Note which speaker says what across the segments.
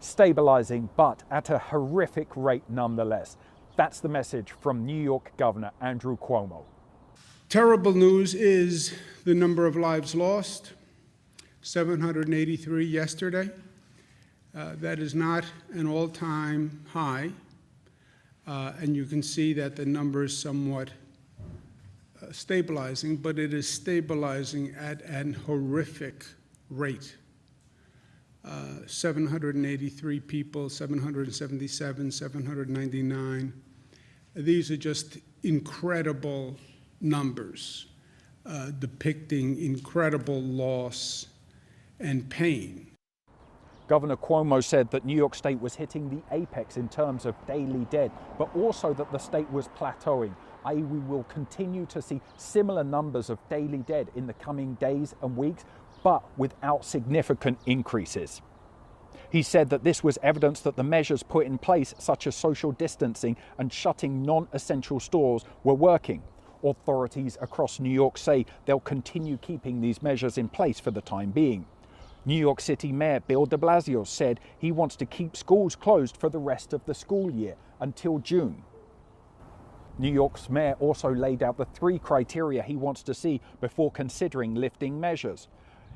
Speaker 1: stabilizing, but at a horrific rate nonetheless. That's the message from New York Governor Andrew Cuomo.
Speaker 2: Terrible news is the number of lives lost, 783 yesterday. That is not an all-time high, and you can see that the number is somewhat stabilizing, but it is stabilizing at an horrific rate. 783 people, 777, 799. These are just incredible numbers, depicting incredible loss and pain.
Speaker 1: Governor Cuomo said that New York State was hitting the apex in terms of daily dead, but also that the state was plateauing, i.e. we will continue to see similar numbers of daily dead in the coming days and weeks, but without significant increases. He said that this was evidence that the measures put in place, such as social distancing and shutting non-essential stores, were working. Authorities across New York say they'll continue keeping these measures in place for the time being. New York City Mayor Bill de Blasio said he wants to keep schools closed for the rest of the school year until June. New York's mayor also laid out the 3 criteria he wants to see before considering lifting measures.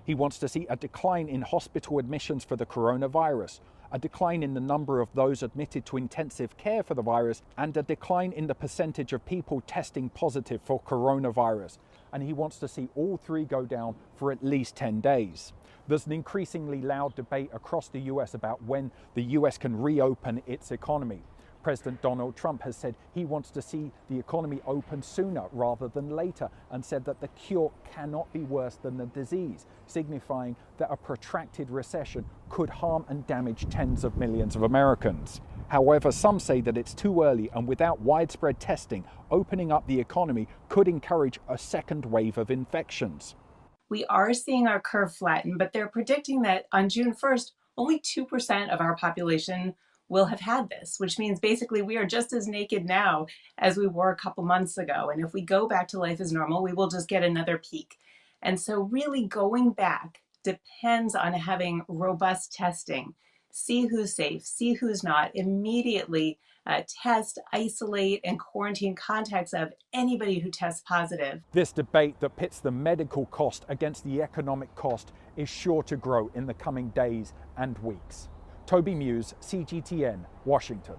Speaker 1: He wants to see a decline in hospital admissions for the coronavirus, a decline in the number of those admitted to intensive care for the virus, and a decline in the percentage of people testing positive for coronavirus. And he wants to see all 3 go down for at least 10 days. There's an increasingly loud debate across the US about when the US can reopen its economy. President Donald Trump has said he wants to see the economy open sooner rather than later, and said that the cure cannot be worse than the disease, signifying that a protracted recession could harm and damage tens of millions of Americans. However, some say that it's too early, and without widespread testing, opening up the economy could encourage a second wave of infections.
Speaker 3: We are seeing our curve flatten, but they're predicting that on June 1st, only 2% of our population will have had this, which means basically we are just as naked now as we were a couple months ago. And if we go back to life as normal, we will just get another peak. And so really going back depends on having robust testing. See who's safe, see who's not, immediately test, isolate, and quarantine contacts of anybody who tests positive.
Speaker 1: This debate that pits the medical cost against the economic cost is sure to grow in the coming days and weeks. Toby Muse, CGTN, Washington.